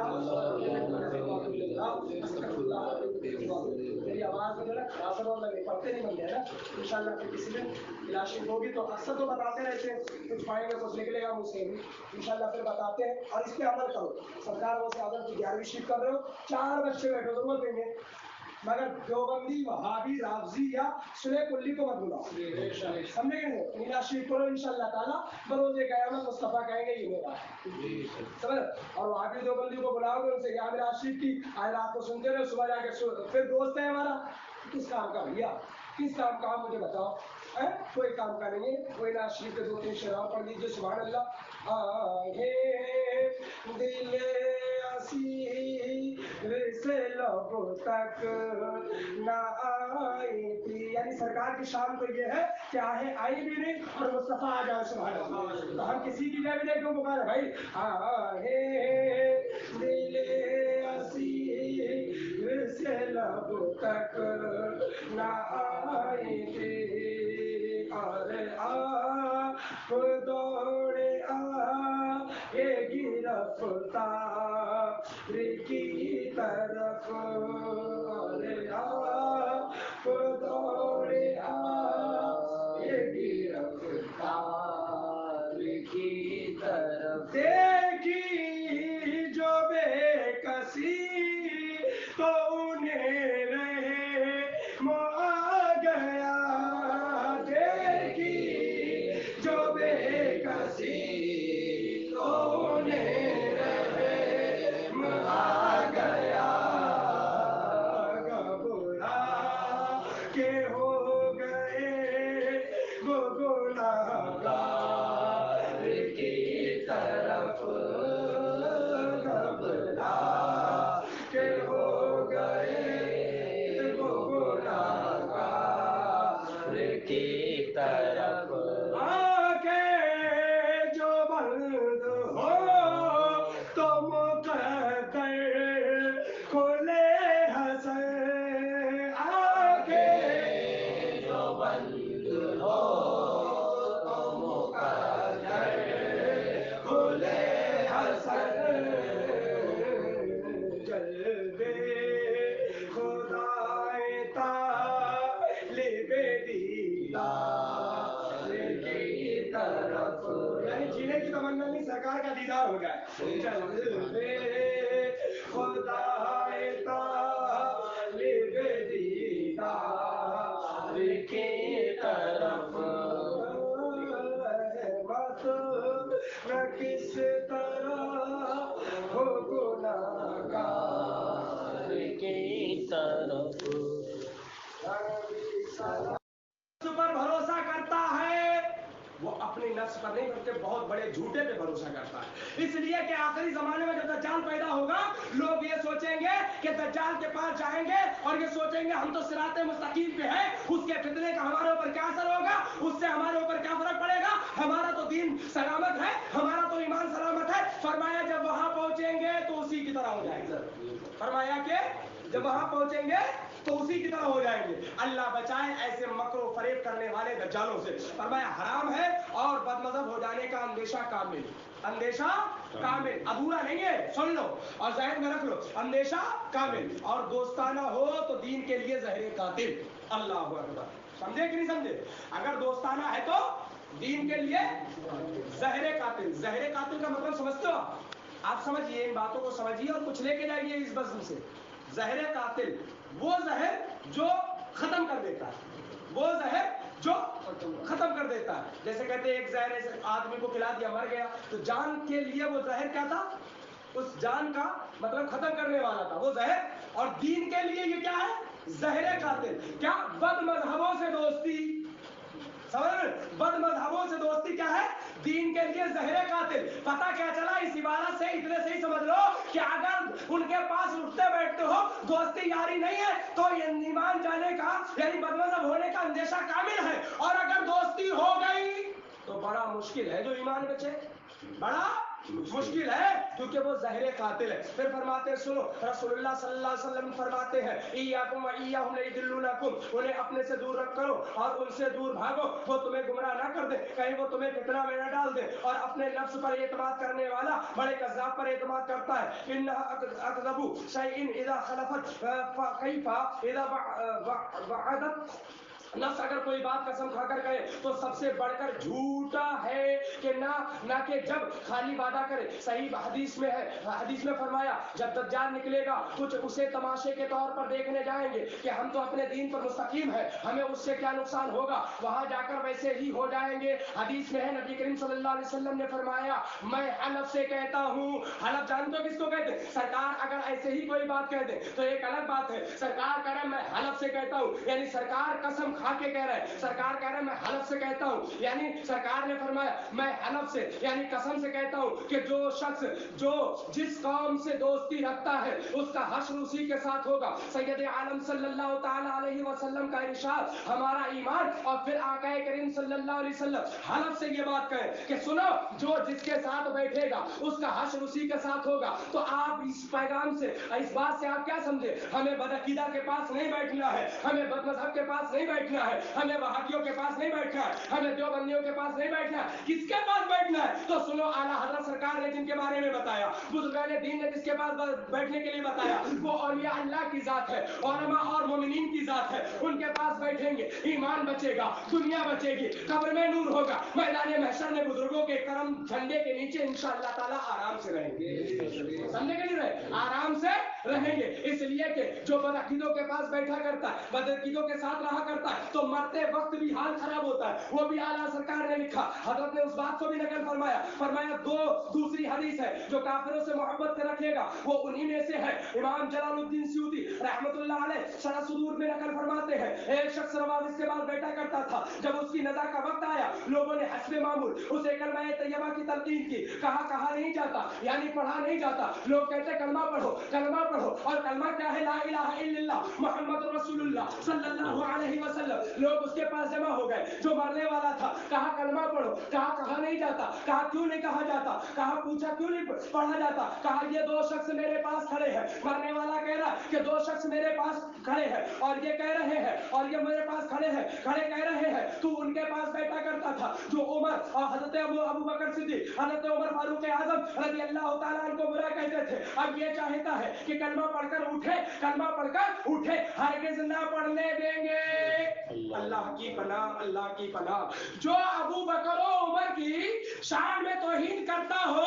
मेरी आवाज में खराब लगे, पढ़ते नहीं बनते है ना। इंशाल्लाह फिर किसी दिन इलाशिक होगी तो अक्सर तो बताते रहते हैं, कुछ पाएंगे कुछ निकलेगा मुझसे भी, इंशाल्लाह फिर बताते हैं। और इस पे अमल करो। सरकार वो से आदत की 11वीं शीट कर रहे हो, 4 बच्चे बैठो जरूरत देंगे, मगर देवबंदी वहाबी रावजी या सुले कुल्ली को मत बुलाओ। समझे कि नहीं? नीला शीट करो इंशाल्लाह ताला, बरोज़े क़यामत मुस्तफा कहेंगे ये मेरा है। समझ? और वहाबी देवबंदी को बुलाओगे, उनसे या मेरा शीट की आज रात को सुनते रहो, सुबह जाके फिर दोस्त है हमारा, किस काम का भैया, किस काम का मुझे बताओ है? कोई काम का नहीं है। कोई ना शीट के 2-3 शेर पढ़ लीजिए, सुभान अल्लाह। आगे दिले से लोगों तक ना आई थी, यानी सरकार की शान तो ये है कि आहे आई भी नहीं और मुस्तफा आ जाए, सुभान अल्लाह। तो हम किसी की जय भी नहीं क्यों पुकारे भाई? आहे दिले असीर से लोगों तक ना आई थी, अरे आप दौड़े ये गिरफ्तार की तरफ, अरे आप दौड़े ये गिरफ्तार की तरफ। देखी जो बेकसी तो उन्हें रहे आ गया, देखी जो बेकसी तो उन्हें रहे आ गया, घबरा के हो गए वो गुनाहगार की तरफ, घबरा के हो गए वो गुनाहगार की तरफ। आंखें जो बंद हो तो मुकद्दर खुले हसन, आंखें जो बंद हो तो मुकद्दर खुले हसन, जल्दे खुदाए तालिबे दीदार की तरफ, यानी जीने की तमन्ना नहीं, सरकार का दीदार हो गया। जल्दे खुदाए तालिबे दीदार की तरफ, मत न किस तरह हो गुनाहगार की तरफ। पर भरोसा करता है वो अपनी नफ्स पर नहीं बल्कि बहुत बड़े झूठे पे भरोसा करता है। इसलिए कि आखिरी जमाने में जब दज्जाल पैदा होगा, लोग ये सोचेंगे कि दज्जाल के पास जाएंगे और ये सोचेंगे हम तो सिराते मुस्तकीम पे हैं, उसके फितने का हमारे ऊपर क्या असर होगा, उससे हमारे ऊपर क्या फर्क पड़ेगा, हमारा तो दीन सलामत है, हमारा तो ईमान सलामत है। फरमाया जब वहां पहुंचेंगे तो उसी की तरह हो जाएंगे। फरमाया कि जब वहां पहुंचेंगे तो उसी की तरह हो जाएंगे। अल्लाह बचाए ऐसे मकरो फरेब करने वाले दज्जालों से। फरमाया हराम है और बदमज़हब हो जाने का अंदेशा कामिल, अंदेशा कामिल, अधूरा नहीं है, सुन लो और ज़हन में रख लो, अंदेशा कामिल। और दोस्ताना हो तो दीन के लिए ज़हरे कातिल। अल्लाह अकबर। समझे कि नहीं समझे? अगर दोस्ताना है तो दीन के लिए ज़हरे कातिल। ज़हरे कातिल का मतलब समझते हो आप? समझिए, इन बातों को समझिए और कुछ लेके जाइए इस बज़्म से। ज़हरे कातिल वो जहर जो खत्म कर देता है, वो जहर जो खत्म कर देता है। जैसे कहते हैं एक जहर ऐसे आदमी को खिला दिया मर गया, तो जान के लिए वो जहर क्या था? उस जान का मतलब खत्म करने वाला था वो जहर, और दीन के लिए ये क्या है, जहर कातिल। क्या बद मजहबों से दोस्ती, समझ रहे, बद मजहबों से दोस्ती क्या है, दीन के लिए जहर कातिल। पता क्या चला इस इबारत से, इतने से ही समझ लो कि अगर उनके पास उठते बैठते हो, दोस्ती यारी नहीं है, तो ये ईमान जाने का यानी बदमजहब होने का अंदेशा कामिल है। और अगर दोस्ती हो गई तो बड़ा मुश्किल है जो ईमान बचे, बड़ा मुश्किल है, क्योंकि वो जहर कातिल है। फिर फरमाते हैं, सुनो, रसूलुल्लाह सल्लल्लाहु अलैहि वसल्लम फरमाते हैं, इय्याकुम व इय्याहुम यदिल्लुनकुम, उन्हें अपने से दूर रख करो और उनसे दूर भागो, वो तुम्हें गुमराह ना कर दे, कहीं वो तुम्हें फितना में न डाल दे। और अपने नफ्स पर एतमाद करने वाला बड़े कज़्ज़ाब पर एतमाद करता है। इन्नहा अकज़बु शैइन इज़ा खलफत फकैफा इज़ा वअदत, नफ्स अगर कोई बात कसम खाकर कहे तो सबसे बढ़कर झूठा है कि ना कि जब खाली वादा करे। सही हदीस में है, हदीस में फरमाया जब दज्जाल निकलेगा कुछ उसे तमाशे के तौर पर देखने जाएंगे कि हम तो अपने दीन पर मुस्तकीम है, हमें उससे क्या नुकसान होगा, वहां जाकर वैसे ही हो जाएंगे। हदीस में है नबी करीम सल्लल्लाहु अलैहि वसल्लम ने फरमाया, मैं हलफ से कहता हूँ, हलफ जानते हो किसको कहते हैं, सरकार अगर ऐसे ही कोई बात कह दे तो एक अलग बात है, सरकार कह रहा है मैं हलफ से कहता हूँ, यानी सरकार कसम के कह रहा है, सरकार कह रहा है मैं हलफ से कहता हूं, यानी सरकार ने फरमाया मैं हलफ से यानी कसम से कहता हूं कि जो शख्स जो जिस कौम से दोस्ती रखता है उसका हश्र उसी के साथ होगा। सैयद आलम सल्लल्लाहु ताला अलैहि वसल्लम का इरशाद, हमारा ईमान, और फिर आका करीम सल्लल्लाहु अलैहि वसल्लम हलफ से ये बात कहे कि सुनो जो जिसके साथ बैठेगा उसका हश्र उसी के साथ होगा। तो आप इस पैगाम से, इस बात से आप क्या समझे, हमें बदअकीदा के पास नहीं बैठना है, हमें बदमज़हब के पास नहीं बैठना है, हमें वहाबियों के पास नहीं बैठना है, हमें देवबंदियों के पास नहीं बैठना है, किसके पास बैठना है, तो सुनो आला हज़रत सरकार ने जिनके बारे में बताया, बुजुर्गान दीन ने जिसके पास बैठने के लिए बताया, वो औलिया अल्लाह की जात है, उलमा और मोमिनीन की जात है, उनके पास बैठेंगे, ईमान बचेगा, दुनिया बचेगी, कब्र में नूर होगा, मैदान महशर में बुजुर्गों के करम झंडे के नीचे इंशाअल्लाह ताला आराम से रहेंगे, समझे कि नहीं रहे, आराम से रहेंगे। इसलिए कि जो बदअकीदों के पास बैठा करता है, बदअकीदों के साथ रहा करता है, तो मरते वक्त भी हाल खराब होता है। वो भी आला सरकार ने लिखा, हजरत ने उस बात को भी नकल फरमाया दो दूसरी हदीस है, जो काफिरों से मोहब्बत से रखेगा वो उन्हीं में से है। इमाम जलालुद्दीन सयूती रहमतुल्लाह अलैह शरह सुदूर में नकल फरमाते हैं, एक शख्स नमाज के बाद बैठा करता था, जब उसकी नज़ा का वक्त आया लोगों ने हस्बे मामूल उसे कलमा तैयबा की तलकीन की, कहा नहीं जाता यानी पढ़ा नहीं जाता, लोग कहते कलमा पढ़ो और कलमा क्या है, ला इलाहा इल्लल्लाह मुहम्मदुर रसूलुल्लाह सल्लल्लाहु अलैहि वसल्लम। लोग उसके पास जमा हो गए, जो मरने वाला था, कहा कलमा पढ़ो, कहा नहीं जाता, कहा क्यों नहीं कहा जाता, कहा पूछा क्यों नहीं पढ़ा जाता, कहा ये दो शख्स मेरे पास खड़े हैं, मरने वाला कह रहा कि दो शख्स मेरे पास खड़े हैं और ये कह रहे हैं और ये मेरे पास खड़े कह रहे हैं, तू उनके पास बैठा करता था जो उमर और हजरत अबू बकर सिद्दीक, हजरत उमर फारूक आजम रज़ी अल्लाह ताला अन्हु बुरा कहते थे। अब ये चाहता है कि कलमा पढ़कर उठे, हरगिज़ ना पढ़ने देंगे। अल्लाह की पनाह, जो अबू बकर और उमर की शान में तौहीन करता हो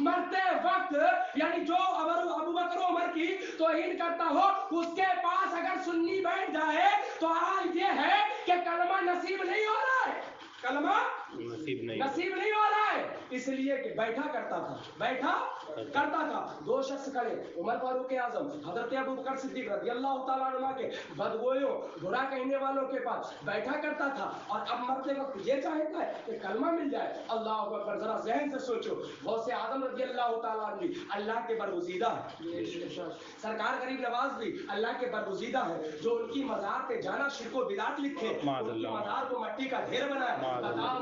मरते वक्त, यानी जो अबू बकर और उमर की तौहीन करता हो, उसके पास अगर सुन्नी बैठ जाए तो हाल ये है कि कलमा नसीब नहीं हो रहा है, कलमा नसीब नहीं हो रहा है, इसलिए कि बैठा करता था। दो शख्स खड़े, उमर फारूक आजम, हजरत अबू बकर सिद्दीक रज़ी अल्लाह ताला अन्हु के बदगोयों, बुरा कहने वालों के पास बैठा करता था, और अब मरते वक्त ये चाहता है कि कलमा मिल जाए। अल्लाह अकबर, जरा ज़हन से सोचो, गौसे आजम रज़ी अल्लाह ताला अन्हु अल्लाह के बरगुज़ीदा है, सरकार गरीब नवाज भी अल्लाह के बरगुज़ीदा है, जो उनकी मज़ार पे जाना शिर्क व बिदात लिखे, उनकी मज़ार को मट्टी का ढेर बनाए, बताओ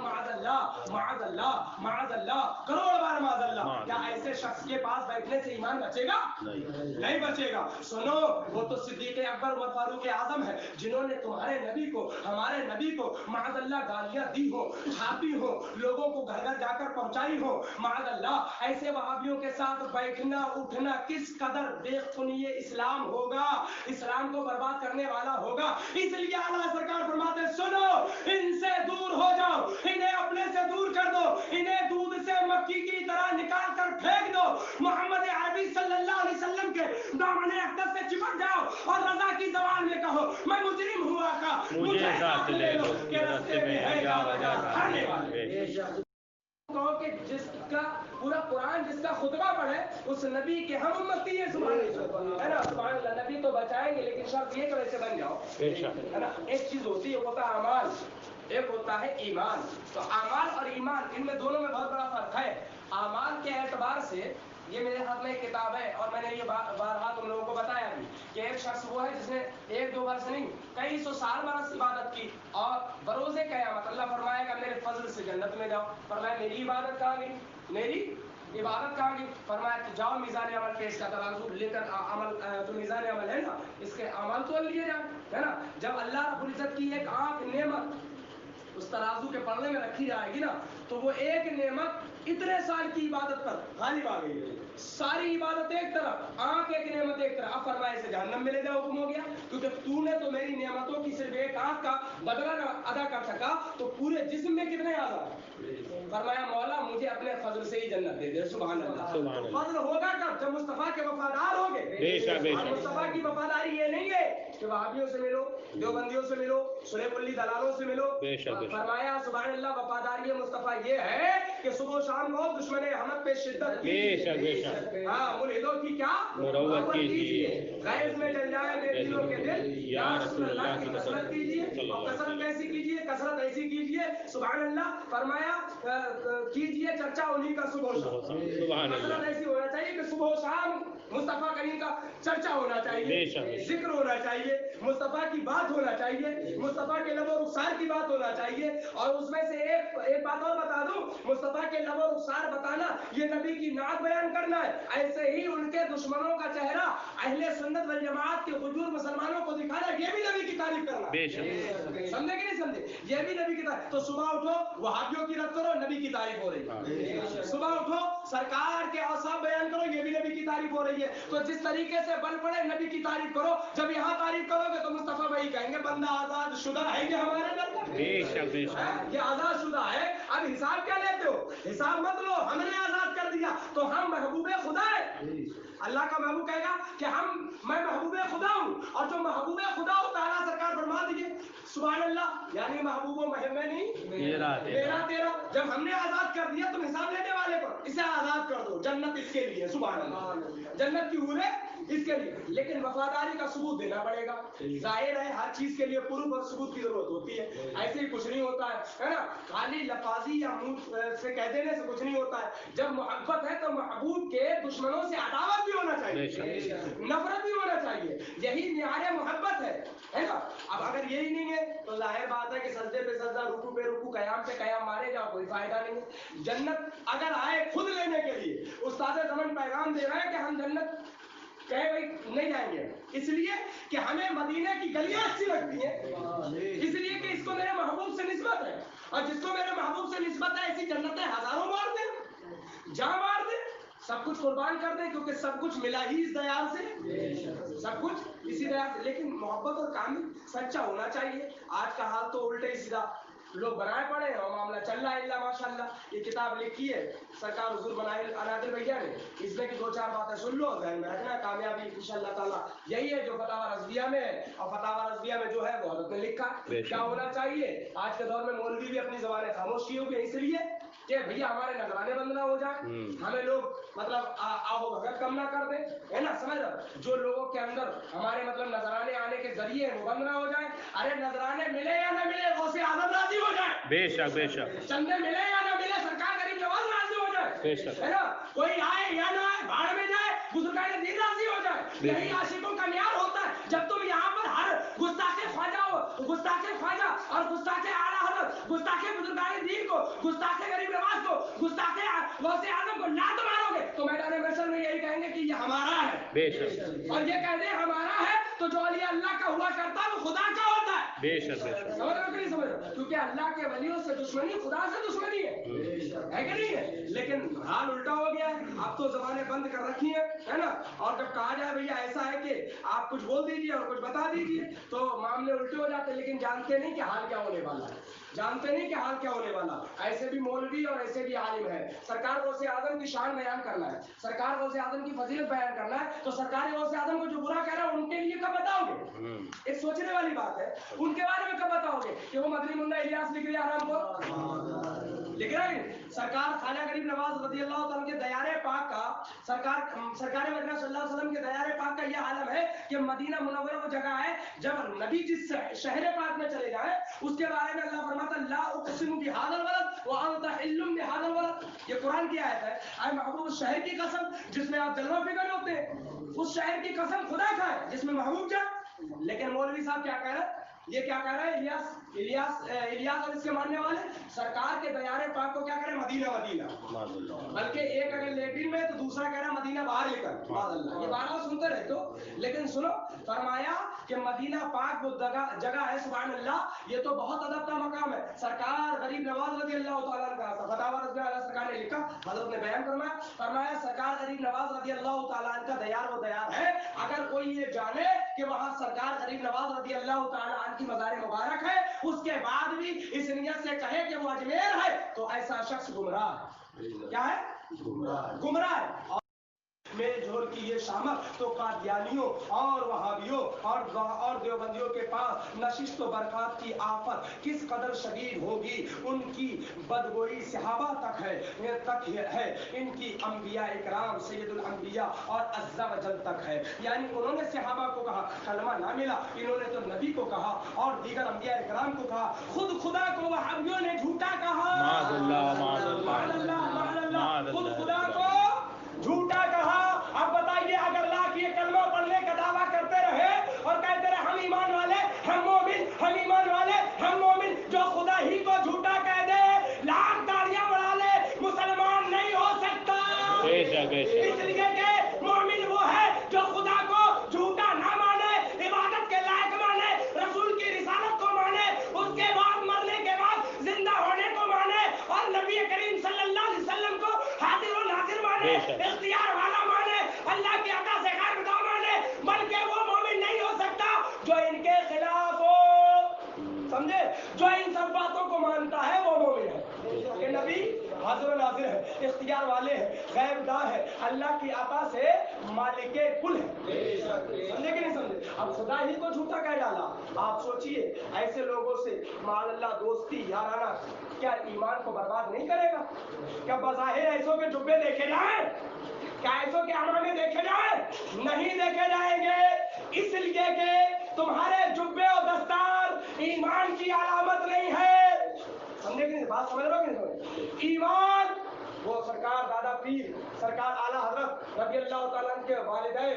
माअज़ल्लाह करोड़ बार माअज़ल्लाह, क्या ऐसे शख्स के पास बैठने से ईमान बचेगा? नहीं बचेगा। सुनो, वो तो सिद्दीक़ अकबर उमर फारूक आजम है, जिन्होंने तुम्हारे नबी को, हमारे नबी को माअज़ल्लाह गालियां दी हो, छापी हो, लोगों को घर घर जाकर पहुंचाई हो, माअज़ल्लाह। ऐसे वहाबियों के साथ बैठना उठना किस कदर बेखुनिये इस्लाम होगा, इस्लाम को बर्बाद करने वाला होगा। इसलिए आला सरकार फरमाते, सुनो, इनसे दूर हो जाओ, इन्हें अपने से दूर कर दो, इन्हें दूध से मक्खी की तरह निकाल कर फेंक दो, मोहम्मद अरबी सल्लल्लाहु अलैहि वसल्लम के दामन अक़दस से चिपक जाओ और रज़ा की ज़बान में कहो, मैं मुजरिम हुआ का मुझे साथ ले लो कि रास्ते में है जा खाने वाले। कहो कि जिसका पूरा कुरान जिसका खुतबा पढ़े उस नबी के हम उम्मती हैं, सुभान अल्लाह, है ना, सुभान अल्लाह। नबी तो बचाएंगे लेकिन शर्त ये कि वैसे बन जाओ, है ना। एक चीज होती है, होता है अमाल, एक होता है ईमान। तो अमाल और ईमान, इनमें दोनों में बहुत बड़ा फर्क है। अमाल के एतबार से ये मेरे हाथ में एक किताब है और मैंने ये बारहा तुम लोगों को बताया भी कि एक शख्स वो है जिसने 1-2 वर्ष नहीं कई 100 साल बरस इबादत की और बरोज़े क़यामत अल्लाह फरमाएगा मेरे फजल से जन्नत में जाओ। फरमाया मेरी इबादत कहाँ गई, मेरी इबादत कहाँ गई? फरमाया तो जाओ मीज़ान अमल पेश का तराजू लेकर अमल जो मीज़ान अमल है ना इसके अमल तो लिए जाए, है ना। जब अल्लाह रब्बुल इज़्ज़त की एक आँख नेमत उस तराजू के पलड़े में रखी जाएगी ना तो वो एक नेमत इतने साल की इबादत पर गालिब आ गई। सारी इबादत एक तरफ, आंख एक नेमत एक तरफ। अब फरमाए से जहन्नम में ले जाओ, हुक्म हो गया, क्योंकि तूने तो मेरी नेमतों की सिर्फ एक आंख का बदला अदा कर सका तो पूरे जिस्म में कितने आज़ाद। फरमाया मौला मुझे अपने फजल से ही जन्नत दे दे, सुभान अल्लाह। तो फजल होगा कब? जब मुस्तफा के वफादार होगे। मुस्तफा की वफादारी ये नहीं है कि वहाबियों से मिलो, देवबंदियों से मिलो, सुलेपल्ली दलालों से मिलो। फरमाया सुभान अल्लाह, वफादारी मुस्तफा ये है कि सुबह शाम को दुश्मन हमत पे शिद्दत कीजिए। हाँ, मुरीदों की क्या मुरव्वत कीजिए, गैज़ में जल जाए बेदिलों के दिल, या रसूल अल्लाह की कसरत कीजिए। और कसरत कैसी कीजिए? कसरत ऐसी कीजिए, सुभान अल्लाह, फरमाया कीजिए चर्चा उन्हीं का सुबह शाम। कसरत ऐसी होना चाहिए कि सुबह शाम मुस्तफा करीम का चर्चा होना चाहिए, जिक्र होना चाहिए, मुस्तफा की बात होना चाहिए, मुस्तफा के लबो रुखसार की बात होना चाहिए। और उसमें से एक बात और बता दूं, मुस्तफा के लबो रुखसार बताना ये नबी की नात बयान करना है। ऐसे ही उनके दुश्मनों का चेहरा अहले सुन्नत वल जमात के हुजूर मुसलमानों को दिखाना, ये भी नबी की तारीफ करना। समझे कि नहीं समझे? ये भी नबी की तारीफ। तो सुबह उठो वहाबियों की रद्द करो, नबी की तारीफ हो रही है। सुबह उठो सरकार के औसाफ बयान करो, ये भी नबी की तारीफ हो रही है। तो जिस तरीके से बल पड़े नबी की तारीफ करो। जब यहाँ तारीफ करोगे तो मुस्तफा भाई कहेंगे बंदा आजाद शुदा है ये हमारे दर ये आजाद शुदा है। अब हिसाब क्या लेते हो? हिसाब मत लो, हमने आजाद कर दिया तो हम महबूबे खुदा है। अल्लाह का महबूब कहेगा कि मैं महबूबे खुदा हूँ, और जो महबूबे खुदा हो ताला सरकार फरमा दीजिए सुभान अल्लाह, यानी महबूबो मैं नहीं मेरा तेरा। जब हमने आजाद कर दिया तुम हिसाब लेने वाले को इसे आजाद कर दो, जन्नत इसके लिए, सुभान अल्लाह, जन्नत की हूरें इसके लिए। लेकिन वफादारी का सबूत देना पड़ेगा। जाहिर है हर चीज के लिए प्रूफ और सबूत की जरूरत होती है, ऐसे ही कुछ नहीं होता है ना। खाली लफाजी या मुंह से कह देने से कुछ नहीं होता है। जब मोहब्बत है तो महबूब के दुश्मनों से अदावत भी होना चाहिए, नफरत भी होना चाहिए, यही नियारे मोहब्बत है ना। अब अगर यही नहीं है तो जाहिर बात है कि सजदे पे सजदा, रुकू पे रुकू, कयाम पे कयाम मारे जाओ, कोई फायदा नहीं है। जन्नत अगर आए खुद लेने के लिए, उस्ताद ज़मान पैगाम दे रहे हैं कि हम जन्नत कहे भाई नहीं जाएंगे, इसलिए कि हमें मदीने की गलियां अच्छी लगती हैं, इसलिए कि इसको मेरे महबूब से निस्बत है, और जिसको मेरे महबूब से निस्बत है ऐसी जन्नतें हजारों मार दे, जहां मार दे, सब कुछ कुर्बान कर दे, क्योंकि सब कुछ मिला ही इस दयाल से, सब कुछ इसी दयाल से। लेकिन मोहब्बत और कामिल सच्चा होना चाहिए। आज का हाल तो उल्टे ही सीधा, लोग बनाए पड़े और मामला चल रहा है। इल्ला माशाअल्लाह ये किताब लिखी है सरकार हुजूर बनाए अनादिर भैया ने, इसमें की 2-4 बातें सुन लो, ध्यान में रखना, कामयाबी इंशाअल्लाह ताला यही है जो फतावा रज़विया में है। और फतावा रज़विया में जो है वो हज़रत ने लिखा क्या होना चाहिए। आज के दौर में मौलवी भी अपनी ज़बानें खामोश किए हुए, इसलिए कि भैया हमारे नजराने बंद ना हो जाए, हमें लोग मतलब आओ भगत कम ना कर दे, है ना। समझ रहे, जो लोगों के अंदर हमारे मतलब नजराने आने के जरिए वो बंद ना हो जाए। अरे नजराने मिले या ना मिले गौसे आजम राजी हो जाए, बेशक चंदे मिले या ना मिले सरकार गरीब नवाज राजी हो जाए, है ना। कोई आए या ना आए, भाड़ में जाए, बुजुर्गाने दीन राजी हो जाए। यही आशिकों का न्यार होता है। जब तुम यहाँ पर हर गुस्ताखे ख्वाजा हो, गुस्ताखे ख्वाजा और गुस्ताखे आला हज़रत, गुस्ताखे बुजुर्गाने दीन को, गुस्ताखे गरीब नवाज को, गुस्ताखे गौसे आजम को लात मारोगे तो मैदान महशर में यही कहेंगे कि ये हमारा है, बेशक। और ये कह दे हमारा है तो जो अली अल्लाह का हुआ करता है वो खुदा का होता है, बेशक। समझ रहे हो कि नहीं समझ रहे? क्योंकि अल्लाह के वलियों से दुश्मनी खुदा से दुश्मनी है कि नहीं है। लेकिन हाल उल्टा हो गया है, अब तो जबाने बंद कर रखी है ना। और जब कहा जाए भैया ऐसा है कि आप कुछ बोल दीजिए और कुछ बता दीजिए तो मामले उल्टे हो जाते हैं। लेकिन जानते नहीं कि हाल क्या होने वाला है, जानते नहीं कि हाल क्या होने वाला। ऐसे भी मौलवी और ऐसे भी आलिम है। सरकार गौसे आजम की शान बयान करना है, सरकार गौसे आजम की फजीलत बयान करना है, तो सरकार गौसे आजम को जो बुरा कह रहा है उनके लिए कब बताओगे? एक सोचने वाली बात है। उनके बारे में कब बताओगे कि वो मदनी मुन्ना इलियास लिख रहे आराम को? लिख रहे हैं सरकार ख्वाजा गरीब नवाज रजी अल्लाह तआला के दयारे पाक का सरकार मदीना सल्लल्लाहु अलैहि वसल्लम के दयारे पाक का यह आलम है कि मदीना मुनव्वरा वो जगह है जब नबी जिस शहर पाक में चले जाए उसके बारे में अल्लाह फरमाता ला उक़सिमु बिहादल वलद व अंत हिल्लुम बिहादल वलद। ये कुरान की आयत है। ऐ महबूब उस शहर की कसम जिसमें आप जलवा फिगर होते हैं, उस शहर की कसम खुदा का है जिसमें महबूब जाए। लेकिन मौलवी साहब क्या कह रहे हैं? ये क्या कह रहा है इलियास और इसके मानने वाले सरकार के दयारे पाक को क्या कह रहे हैं? मदीना मदीना, बल्कि एक अगर लेटिन में तो दूसरा कह रहा है मदीना बाहर लेकर। ये बार सुनते रहे तो, लेकिन सुनो फरमाया कि मदीना पाक वो जगह है सुभान अल्लाह, ये तो बहुत अदब का मकाम है। सरकार गरीब नवाज रजी अल्लाह तआला का फतावा रज़ी अल्लाह सरकार ने लिखा, हजरत ने बयान फरमाया सरकार गरीब नवाज रजी अल्लाह तआला का दयार वो दयार है। अगर कोई ये जाने कि वहाँ सरकार गरीब नवाज रजी अल्लाह तआला की मज़ार मुबारक है, उसके बाद भी इस नियत से कहे कि वो अजमेर है, तो ऐसा शख्स गुमराह है। क्या है? गुमराह है। मेरे झोल की ये शामत तो कादियानियों और वहाबियों और देवबंदियों के पास नशिस्त व बरक़ात की आफत किस कदर शदीद होगी, उनकी बदगोई सहाबा तक है, इनकी अंबिया इकराम सैयदुल अंबिया और अज़्ज़ा व जल तक है। यानी उन्होंने सहाबा को कहा कलमा ना मिला, इन्होंने तो नबी को कहा और दीगर अंबिया इकराम को कहा। खुद खुदा को वहाबियों ने झूठा कहा, खुद खुदा को झूठा कहा। अब बताइए अगर लाख ये कलमा पढ़ने का दावा करते रहे और कहते रहे हम ईमान वाले, हम मोमिन, हम ईमान वाले, हम मोमिन, जो खुदा ही को झूठा कह दे लाख तालियां बढ़ा ले, मुसलमान नहीं हो सकता। इसलिए कि मोमिन वो है जो खुदा को झूठा ना माने, इबादत के लायक माने, रसूल की रिसालत को माने, उसके बाद मरने के बाद जिंदा होने को माने और नबी करीम सल्लल्लाहु अलैहि वसल्लम को हाजिर और नाजिर माने, इख्तियार वाला माने, अल्लाह की अता से गैर बिदा माने, बल्कि वो मोमिन नहीं हो सकता जो इनके खिलाफ हो। समझे? जो इन सब बातों को मानता है वो मोमिन है कि नबी हाजिर और नाजिर है, इख्तियार वाले हैं, गैर बिदा है, अल्लाह की अता से मालिके कुल है। समझे कि नहीं समझे? अब खुदा ही को झूठा कह डाला। आप सोचिए ऐसे लोगों से माअल्लाह दोस्ती याराना क्या ईमान को बर्बाद नहीं करेगा? क्या बज़ाहिर ऐसों के जुब्बे देखे जाए? क्या ऐसों के अमामे देखे जाए? नहीं देखे जाएंगे, इसलिए कि तुम्हारे जुब्बे और दस्तार ईमान की अलामत नहीं है। समझे कि नहीं? बात समझ रहे हो कि नहीं? ईमान वो सरकार दादा पीर सरकार आला हजरत रज़ी अल्लाह तआला के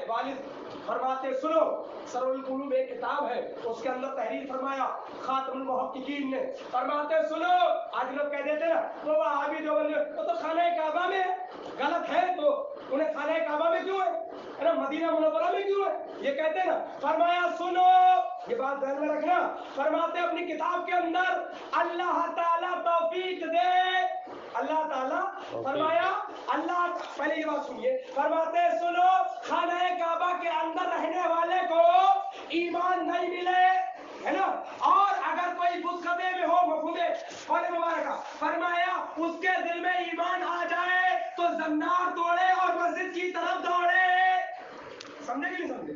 वालिद फरमाते सुनो, सरुल कुलूब एक किताब है, उसके अंदर तहरीर फरमाया खातमुल मुहक्किकीन ने, फरमाते सुनो। आज लोग कह देते ना वो वहाबी देवबंदी वो तो खाने काबा में है, गलत है तो उन्हें खाने काबा में क्यों है ना, मदीना मुनव्वरा में क्यों है? ये कहते ना। फरमाया सुनो, ये बात ध्यान में रखना। फरमाते अपनी किताब के अंदर अल्लाह ताला तौफीक दे, अल्लाह ताला फरमाया अल्लाह, पहले ये बात सुनिए, फरमाते सुनो खाने काबा के अंदर रहने वाले को ईमान नहीं मिले है ना, और अगर कोई बुस्खते में हो मफहूमे कौले मुबारका, फरमाया उसके दिल में ईमान आ जाए तो जन्नार तोड़े और मस्जिद की तरफ दौड़े। समझे कि नहीं समझे?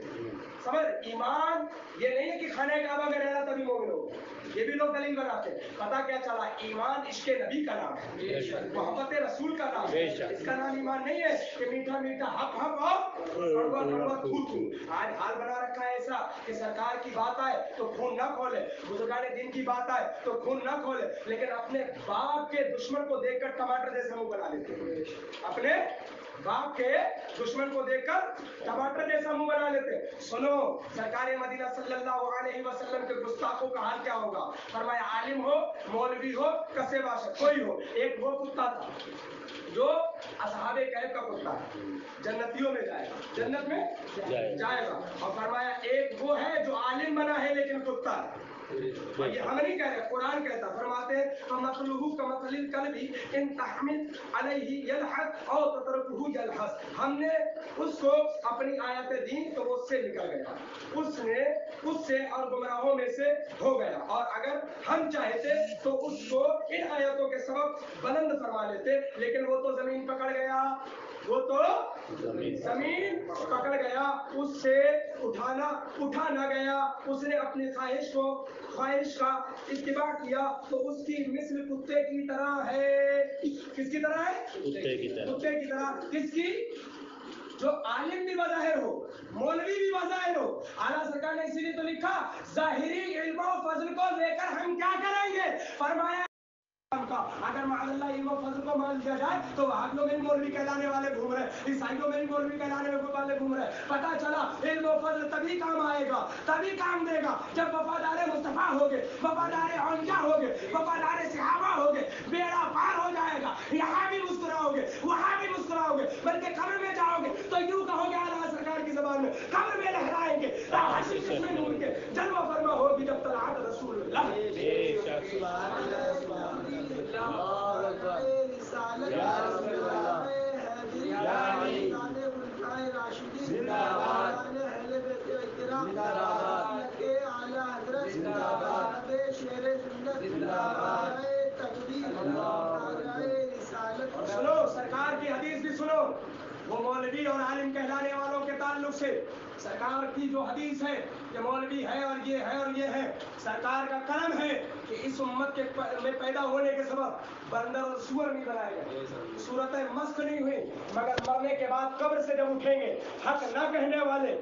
समझ? ईमान ये नहीं है कि खाने काबा में रहना तभी मोमिन हो, ये भी लोग दलील बनाते हैं। पता क्या चला? ईमान इश्क़े नबी का नाम है, मोहब्बत रसूल का नाम है, इसका नाम ईमान नहीं है कि मीठा मीठा हक हक और कड़वा थू थू। आज हाल बना रखा है ऐसा कि सरकार की बात आए तो खून न खोले, बुजुर्गान दिन की बात आए तो खून न खोले, लेकिन अपने बाप के दुश्मन को देखकर टमाटर जैसे मुंह बना लेते हैं, अपने बाप के दुश्मन को देखकर टमाटर जैसा मुंह बना लेते। सुनो सरकार मदीना सल्लल्लाहु अलैहि वसल्लम के गुस्ताखों का हाल क्या होगा? फरमाया आलिम हो, मौलवी हो, कसे बाशर कोई हो, एक वो कुत्ता था जो असहाबे कहफ का कुत्ता है, जन्नतियों में जाएगा, जन्नत में जाएगा। और फरमाया एक वो है जो आलिम बना है लेकिन कुत्ता है। ये हम नहीं कह रहे, कुरान कहता, फरमाते हैं मसलुहु कमसलिल कल्बी इन तहमिल अलैहि यलहस औ ततरकुहु यलहस। हमने उसको अपनी आयतें दी तो वो उससे निकल गया, उससे और गुमराहों में से हो गया, और अगर हम चाहते तो उसको इन आयतों के सबब बुलंद फरमा लेते, लेकिन वो तो जमीन पकड़ गया। वो तो जमीन पकड़ गया, उससे उठा ना गया, उसने अपनी ख्वाहिश का इत्तिबा किया तो उसकी मिस्ल कुत्ते की तरह है। किसकी तरह है? कुत्ते की तरह। किसकी? जो आलिम भी बज़ाहिर हो, मौलवी भी बज़ाहिर हो। आला सरकार ने इसीलिए तो लिखा, ज़ाहिरी इल्म और फज़ल को लेकर हम क्या करेंगे? फरमाया का अगर माअल्लाह इल्म और फज़ल को मान लिया जाए तो वहाबियों में भी मौलवी कहलाने वाले घूम रहे, ईसाइयों में भी मौलवी कहलाने वाले घूम रहे। पता चला इल्म और फज़ल तभी काम आएगा, तभी काम देगा जब वफादार मुस्तफा होगे, वफादार औलिया होगे, वफादार सहाबा होगे। बेड़ा पार हो जाएगा। यहाँ भी मुस्कुराओगे, वहाँ भी मुस्कुराओगे, बल्कि कब्र में जाओगे तो यूं कहोगे आला सरकार की ज़बान में, कब्र में लहराएंगे हशीश में नूर के जलवा फरमा होगी जब तलआत रसूलुल्लाह। सुनो, सरकार की हदीस भी सुनो। वो मौलवी और आलिम कहलाने वालों के ताल्लुक से सरकार की जो हदीस है, ये मौलवी है और ये है और ये है। सरकार का कलम है कि इस उम्मत के में पैदा होने के सबब बंदर और सूअर नहीं बनाए गए, सूरतें मस्त नहीं हुई, मगर मरने के बाद कब्र से जब उठेंगे हक न कहने वाले,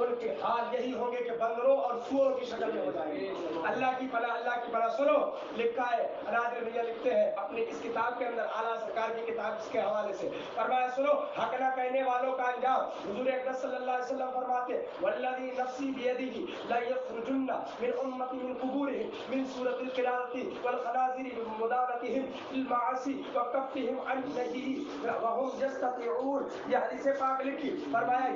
उनके हाल यही होंगे कि बंदरों और सूअरों की शक्ल में हो जाएंगे। अल्लाह की भला सुनो। लिखा है, नादिर भैया लिखते हैं अपनी इस किताब के अंदर, आला सरकार की किताब इसके हवाले से, फरमाया सुनो, हक न कहने वालों का अंजाम। हुजूर अकरम सल्लल्लाहु अलैहि वसल्लम फरमाते, वल्लज़ी नफ्सी बियदिही ला यखरुजुन्ना मिन उम्मती मिन कुबूरिहिम मिन सूरतिल क़िराअती वल खनाज़िरी बिमुदावतिहिम फिल माअसी व कफ्फिहिम अन नहीही व हुम यस्ततिऊन। ये हदीस पाक लिखी, फरमाया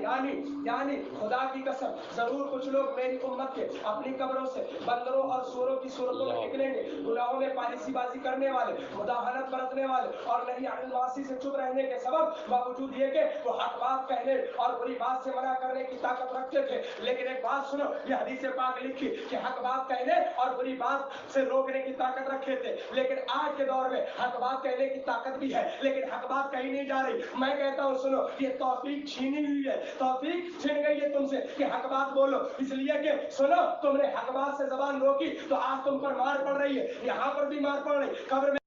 यानी खुदा की कसम, जरूर कुछ लोग मेरी उम्मत के अपनी कब्रों से बंदरों और सूअरों की सूरतों में निकलेंगे, गुनाहों में पालिसीबाजी करने वाले, मुदाहनत बरतने वाले और नहीं अनिल मासी से चुप रहने के सबब बावजूद ये कि वो हक बात कहने और बुरी बात से मना करने की ताकत रखते थे। लेकिन एक बात सुनो, ये हदीस पाक लिखी कि हक बात कहने और बुरी बात से रोकने की ताकत रखे थे। लेकिन आज के दौर में हक बात कहने की ताकत भी है, लेकिन हक बात कही नहीं जा रही। मैं कहता हूँ सुनो, ये तौफीक छीनी हुई है, तौफीक छिन गई है तुमसे कि हक बात बोलो। इसलिए कि सुनो, तुमने हक बात से जबान रोकी तो आज तुम पर मार पड़ रही है, यहाँ पर भी मार पड़ रही, कब्र में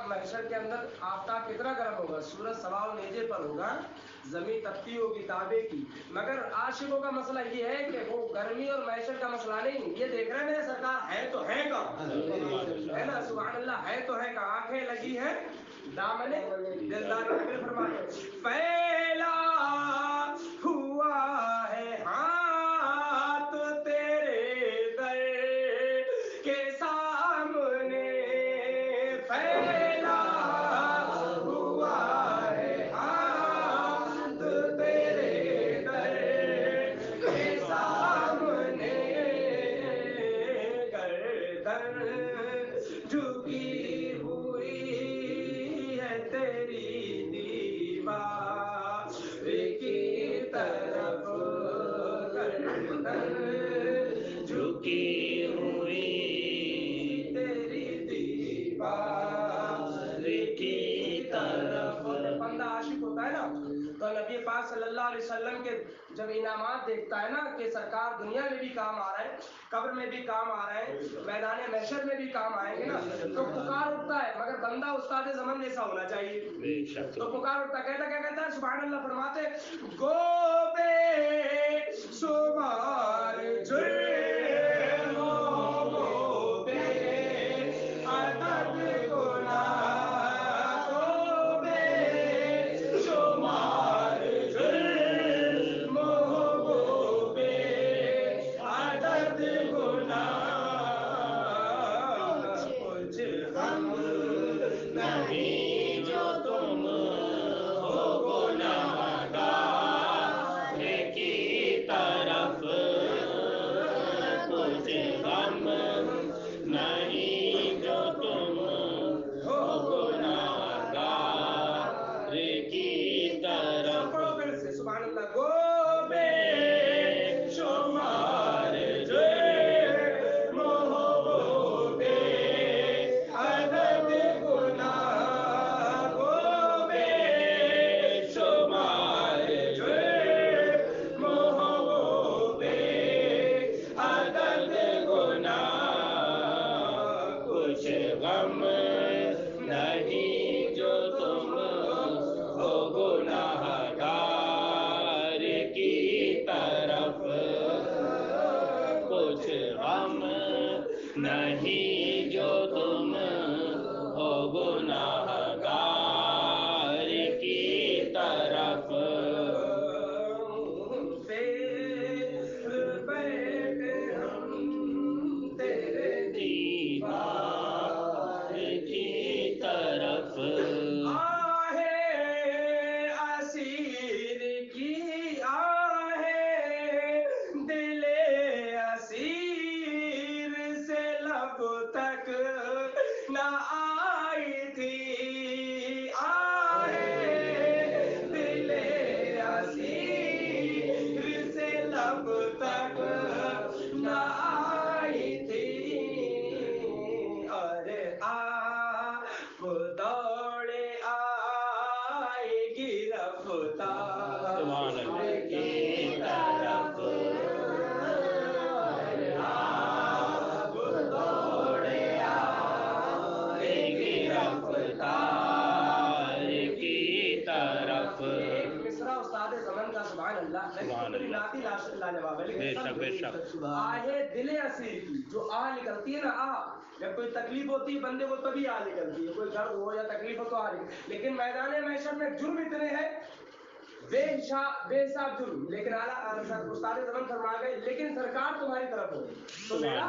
महशर के अंदर आफ्ताब कितना गर्म होगा, सूरज सवाल नेजे पर होगा, जमीन तपती होगी ताबे की। मगर आशिकों का मसला ये है कि वो गर्मी और महशर का मसला नहीं, ये देख रहे हैं सरकार है तो है कहाँ, है ना, सुभान अल्लाह, है तो है कहाँ, आंखें लगी है दामने दिलदार फरमाते, फैला हुआ है हाथ तेरे दर के सामने, फैला हुआ है हाथ तेरे दर के सामने, गर्दन झुकी हुई है तेरी दीवार की तरफ, गर्दन झुकी हुई तेरी दीवार की तरफ। बंदा आशिक होता है ना, तो नबी पाक सल्लल्लाहु अलैहि वसल्लम के जब इनामात देखता है ना कि सरकार दुनिया में भी काम आ रहा है, कब्र में भी काम आ रहा है, मैदान महशर में भी काम आएंगे ना, तो पुकार उठता है। मगर बंदा उस्ताद ज़मान जैसा होना चाहिए, तो पुकार उठता, कहता क्या कहता है, सुभान अल्लाह फरमाते, गो बे शुमार नहीं जो तुम हो गुनाहगार की तरफ कुछ गम नहीं जो तुम हो गुनाहगार की तरफ पढ़ो फिर से सुभान अल्लाह गो बेशुमार जुर्म हो बे अदद गुनाह गो बेशुमार जुर्म हो बे अदद गुनाह कुछ गम नहीं जो तुम हो गुनाहगार की तरफ कुछ गम नहीं जो तुम हो गुनाहगार की तरफ फिर बैठे हम तेरे दीवार की तरफ आहे असीर की आहे दिले असीर से लब तक न आई थी आहे दिले असीर से लब तक न आई थी अरे आप दौड़े आएगी रफ्तार सुभान अल्लाह की तरफ अरे आप दौड़े आएगी रफ्तार की तरफ एक मिसरा उस्ताद ज़मन का सुभान अल्लाह सुभान मेरी नाती लाजवाब है लेकिन बेशक बेशक आहे दिले असीर की जो आ निकलती है ना आ जब कोई तकलीफ होती है बंदे को तभी आ निकलती है कोई दर्द हो या तकलीफ हो तो आ निकलती लेकिन मैदान महशर में जुर्म इतने हैं बेहिसाब जुर्म लेकिन आला उस्ताद ज़मन फरमा गए लेकिन सरकार तुम्हारी तरफ हो तो मेरा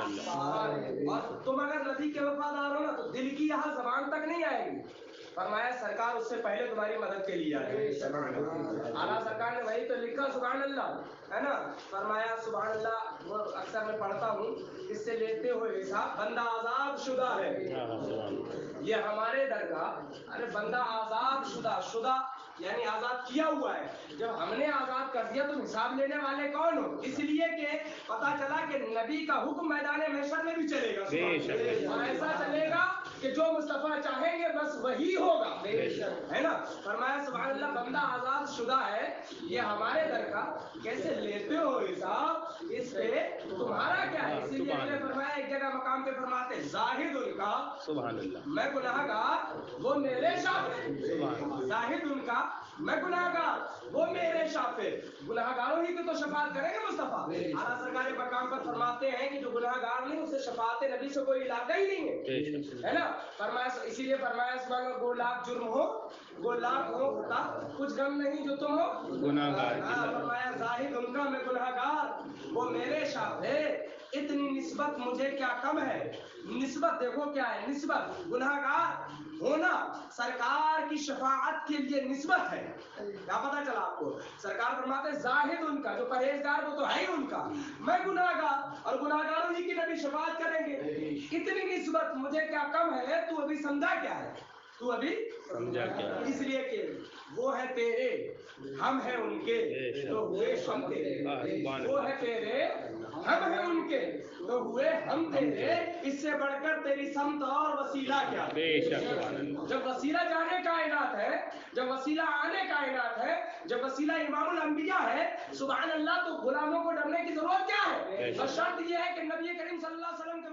और तुम अगर नबी के वफादार हो ना तो दिल की यहाँ जबान तक नहीं आएगी फरमाया सरकार उससे पहले तुम्हारी मदद के लिए आएगी आला सरकार ने वही तो लिखा सुभान अल्लाह है ना फरमाया सुभान अल्लाह वो अक्सर मैं पढ़ता हूँ इससे लेते हुए हिसाब बंदा आजाद शुदा है ये हमारे दरगाह अरे बंदा आजाद शुदा यानी आजाद किया हुआ है जब हमने आजाद कर दिया तो हिसाब लेने वाले कौन हो इसलिए कि पता चला कि नबी का हुक्म मैदान महशर में भी चलेगा और ऐसा चलेगा कि जो मुस्तफा चाहेंगे बस वही होगा है ना फरमाया सुभान अल्लाह बंदा आजाद शुदा है ये हमारे दर का कैसे लेते हो हिसाब इस पे तुम्हारा क्या है इसीलिए मैंने फरमाया एक जगह मकाम पे फरमाते जाहिद उनका सुभान अल्लाह मैं गुनाहगार वो मेरे शाफिर जाहिद उनका मैं गुनाहगार वो मेरे शाफिर गुनाहगारों ही को तो शफाअत करेंगे मुस्तफा आला सरकार मकाम पर फरमाते हैं कि जो गुनाहगार नहीं उसे शफाअत नबी से कोई इलाका ही नहीं है ना फरमाया इसीलिए फरमाया गो लाख जुर्म हो गो लाख हो कुछ गम नहीं जो तुम हो गुनाहगार फरमाया जाहिद उनका मैं गुनाहगार वो मेरे शाफिर इतनी निस्बत मुझे क्या कम है निस्बत देखो क्या है निस्बत गुनाहगार होना सरकार की शफाअत के लिए निस्बत है क्या पता चला आपको सरकार फरमाते जाहिद उनका जो परहेजगार वो तो है ही उनका मैं गुनाहगार और गुनाहगारों ही की नबी शफाअत करेंगे इतनी निस्बत मुझे क्या कम है तू अभी समझा क्या है तू अभी समझा क्या इसलिए कि वो है तेरे हम हैं उनके तो हुए हम तेरे वो है तेरे हम हैं उनके तो हुए हम तेरे इससे बढ़कर तेरी समत और वसीला क्या जब वसीला जाने कायनात है जब वसीला आने कायनात है जब वसीला इमामुल अंबिया है सुभान अल्लाह तो गुलामों को डरने की जरूरत क्या है बस शर्त यह है कि नबी करीम सल्लल्लाहु अलैहि वसल्लम के